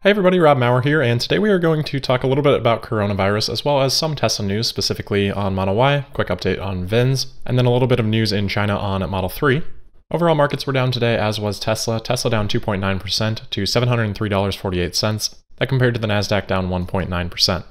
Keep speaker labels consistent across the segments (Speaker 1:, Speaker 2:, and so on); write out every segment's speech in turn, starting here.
Speaker 1: Hey everybody, Rob Maurer here, and today we are going to talk a little bit about coronavirus as well as some Tesla news, specifically on Model Y, quick update on VINs, and then a little bit of news in China on Model 3. Overall markets were down today, as was Tesla. Tesla down 2.9% to $703.48. That compared to the Nasdaq down 1.9%.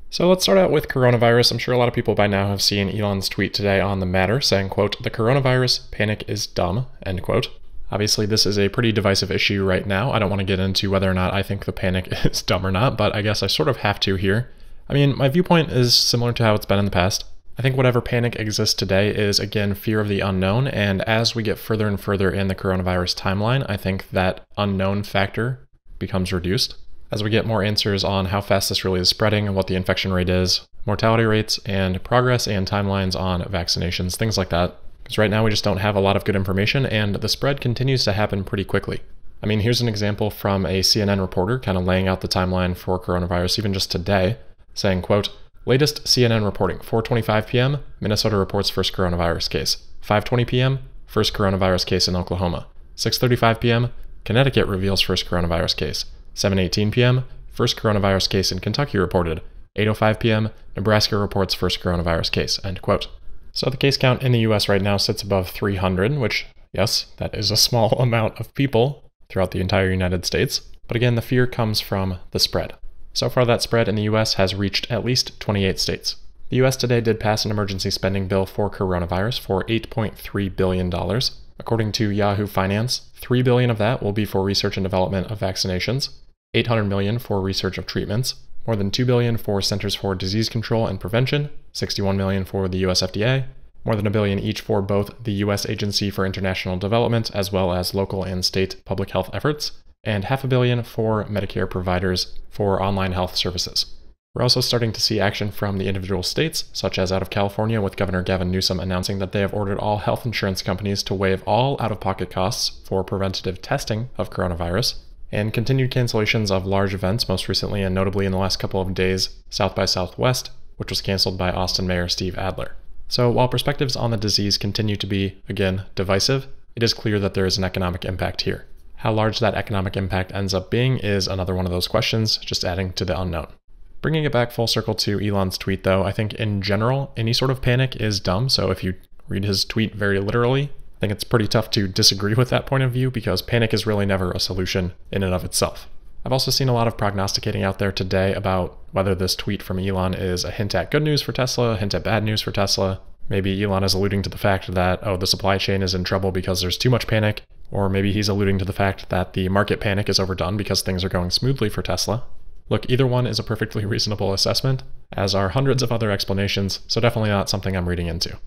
Speaker 1: So let's start out with coronavirus. I'm sure a lot of people by now have seen Elon's tweet today on the matter saying, quote, "The coronavirus panic is dumb," end quote. Obviously, this is a pretty divisive issue right now. I don't want to get into whether or not I think the panic is dumb or not, but I guess I sort of have to here. I mean, my viewpoint is similar to how it's been in the past. I think whatever panic exists today is, again, fear of the unknown, and as we get further and further in the coronavirus timeline, I think that unknown factor becomes reduced. As we get more answers on how fast this really is spreading and what the infection rate is, mortality rates, and progress and timelines on vaccinations, things like that. Because right now we just don't have a lot of good information, and the spread continues to happen pretty quickly. I mean, here's an example from a CNN reporter kind of laying out the timeline for coronavirus even just today, saying, quote, "Latest CNN reporting, 4:25 p.m., Minnesota reports first coronavirus case. 5:20 p.m., first coronavirus case in Oklahoma. 6:35 p.m., Connecticut reveals first coronavirus case. 7:18 p.m., first coronavirus case in Kentucky reported. 8:05 p.m., Nebraska reports first coronavirus case," end quote. So the case count in the US right now sits above 300, which, yes, that is a small amount of people throughout the entire United States. But again, the fear comes from the spread. So far, that spread in the US has reached at least 28 states. The US today did pass an emergency spending bill for coronavirus for $8.3 billion. According to Yahoo Finance, $3 billion of that will be for research and development of vaccinations, $800 million for research of treatments, more than $2 billion for Centers for Disease Control and Prevention, $61 million for the US FDA, more than $1 billion each for both the US Agency for International Development as well as local and state public health efforts, and $500 million for Medicare providers for online health services. We're also starting to see action from the individual states, such as out of California with Governor Gavin Newsom announcing that they have ordered all health insurance companies to waive all out-of-pocket costs for preventative testing of coronavirus, and continued cancellations of large events, most recently and notably in the last couple of days, South by Southwest, which was canceled by Austin Mayor Steve Adler. So while perspectives on the disease continue to be, again, divisive, it is clear that there is an economic impact here. How large that economic impact ends up being is another one of those questions, just adding to the unknown. Bringing it back full circle to Elon's tweet though, I think in general, any sort of panic is dumb, so if you read his tweet very literally, I think it's pretty tough to disagree with that point of view because panic is really never a solution in and of itself. I've also seen a lot of prognosticating out there today about whether this tweet from Elon is a hint at good news for Tesla, a hint at bad news for Tesla. Maybe Elon is alluding to the fact that, oh, the supply chain is in trouble because there's too much panic, or maybe he's alluding to the fact that the market panic is overdone because things are going smoothly for Tesla. Look, either one is a perfectly reasonable assessment, as are hundreds of other explanations, so definitely not something I'm reading into.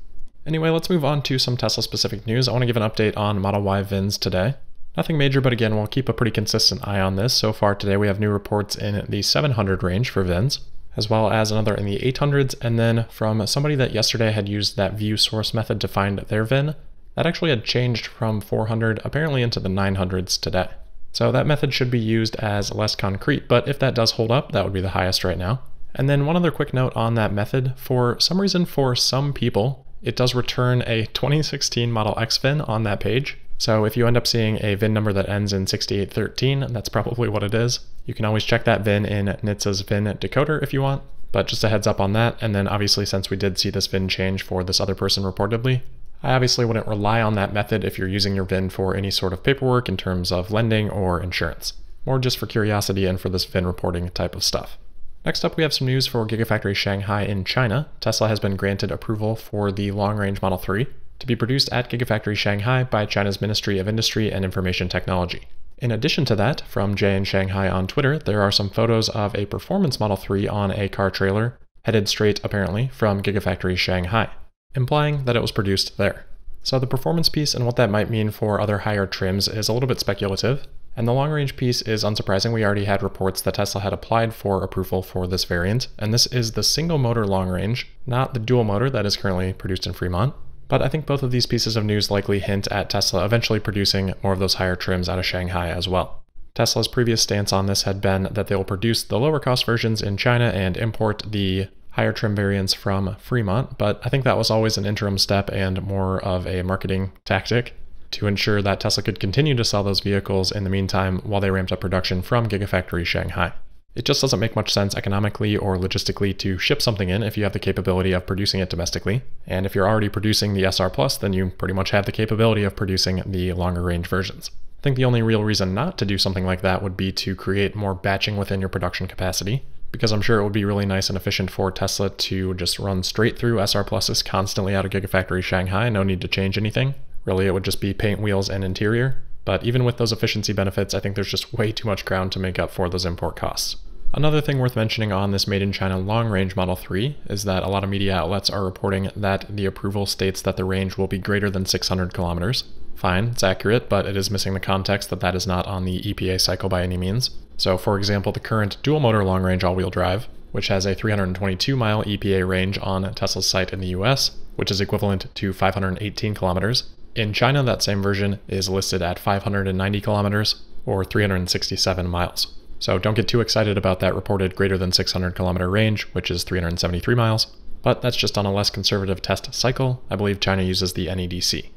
Speaker 1: Anyway, let's move on to some Tesla-specific news. I want to give an update on Model Y VINs today. Nothing major, but again, we'll keep a pretty consistent eye on this. So far today, we have new reports in the 700 range for VINs, as well as another in the 800s, and then from somebody that yesterday had used that view source method to find their VIN, that actually had changed from 400 apparently into the 900s today. So that method should be used as less concrete, but if that does hold up, that would be the highest right now. And then one other quick note on that method, for some reason for some people, it does return a 2016 Model X VIN on that page. So if you end up seeing a VIN number that ends in 6813, that's probably what it is. You can always check that VIN in NHTSA's VIN decoder if you want, but just a heads up on that. And then obviously since we did see this VIN change for this other person reportedly, I obviously wouldn't rely on that method if you're using your VIN for any sort of paperwork in terms of lending or insurance, more just for curiosity and for this VIN reporting type of stuff. Next up, we have some news for Gigafactory Shanghai in China. Tesla has been granted approval for the long-range Model 3 to be produced at Gigafactory Shanghai by China's Ministry of Industry and Information Technology. In addition to that, from Jay in Shanghai on Twitter, there are some photos of a performance Model 3 on a car trailer, headed straight, apparently, from Gigafactory Shanghai, implying that it was produced there. So the performance piece and what that might mean for other higher trims is a little bit speculative, and the long-range piece is unsurprising. We already had reports that Tesla had applied for approval for this variant, and this is the single-motor long-range, not the dual-motor that is currently produced in Fremont. But I think both of these pieces of news likely hint at Tesla eventually producing more of those higher trims out of Shanghai as well. Tesla's previous stance on this had been that they will produce the lower-cost versions in China and import the higher trim variants from Fremont, but I think that was always an interim step and more of a marketing tactic. to ensure that Tesla could continue to sell those vehicles in the meantime while they ramped up production from Gigafactory Shanghai. It just doesn't make much sense economically or logistically to ship something in if you have the capability of producing it domestically. And if you're already producing the SR Plus, then you pretty much have the capability of producing the longer range versions. I think the only real reason not to do something like that would be to create more batching within your production capacity, because I'm sure it would be really nice and efficient for Tesla to just run straight through SR Pluses constantly out of Gigafactory Shanghai, no need to change anything. Really, it would just be paint, wheels, and interior. But even with those efficiency benefits, I think there's just way too much ground to make up for those import costs. Another thing worth mentioning on this made in China long-range Model 3 is that a lot of media outlets are reporting that the approval states that the range will be greater than 600 kilometers. Fine, it's accurate, but it is missing the context that that is not on the EPA cycle by any means. So for example, the current dual-motor long-range all-wheel drive, which has a 322-mile EPA range on Tesla's site in the US, which is equivalent to 518 kilometers. In China, that same version is listed at 590 kilometers, or 367 miles. So don't get too excited about that reported greater than 600 kilometer range, which is 373 miles, but that's just on a less conservative test cycle. I believe China uses the NEDC.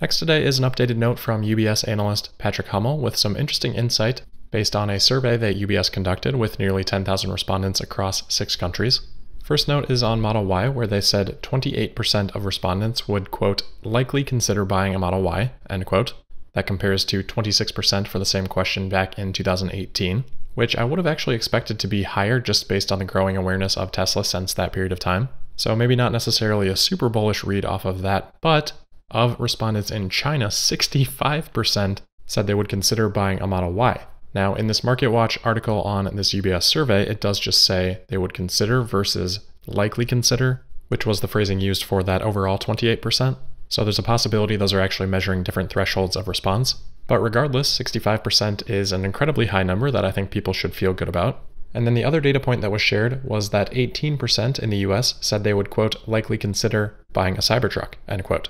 Speaker 1: Next today is an updated note from UBS analyst Patrick Hummel with some interesting insight based on a survey that UBS conducted with nearly 10,000 respondents across 6 countries. First note is on Model Y, where they said 28% of respondents would, quote, likely consider buying a Model Y, end quote. That compares to 26% for the same question back in 2018, which I would have actually expected to be higher just based on the growing awareness of Tesla since that period of time. So maybe not necessarily a super bullish read off of that, but of respondents in China, 65% said they would consider buying a Model Y. Now, in this MarketWatch article on this UBS survey, it does just say they would consider versus likely consider, which was the phrasing used for that overall 28%. So there's a possibility those are actually measuring different thresholds of response. But regardless, 65% is an incredibly high number that I think people should feel good about. And then the other data point that was shared was that 18% in the US said they would, quote, likely consider buying a Cybertruck, end quote.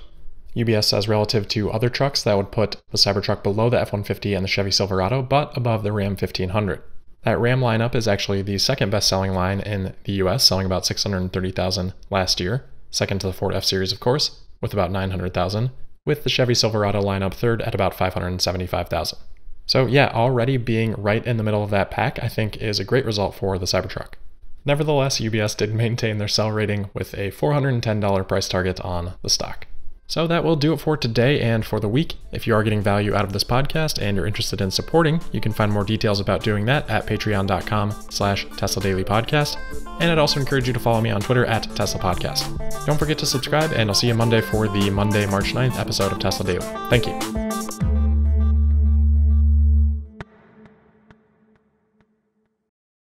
Speaker 1: UBS says relative to other trucks, that would put the Cybertruck below the F-150 and the Chevy Silverado, but above the Ram 1500. That Ram lineup is actually the second best-selling line in the US, selling about 630,000 last year, second to the Ford F-Series, of course, with about 900,000, with the Chevy Silverado lineup third at about 575,000. So yeah, already being right in the middle of that pack, I think is a great result for the Cybertruck. Nevertheless, UBS did maintain their sell rating with a $410 price target on the stock. So that will do it for today and for the week. If you are getting value out of this podcast and you're interested in supporting, you can find more details about doing that at patreon.com/Tesla Daily Podcast. And I'd also encourage you to follow me on Twitter at Tesla Podcast. Don't forget to subscribe, and I'll see you Monday for the Monday, March 9th episode of Tesla Daily. Thank you.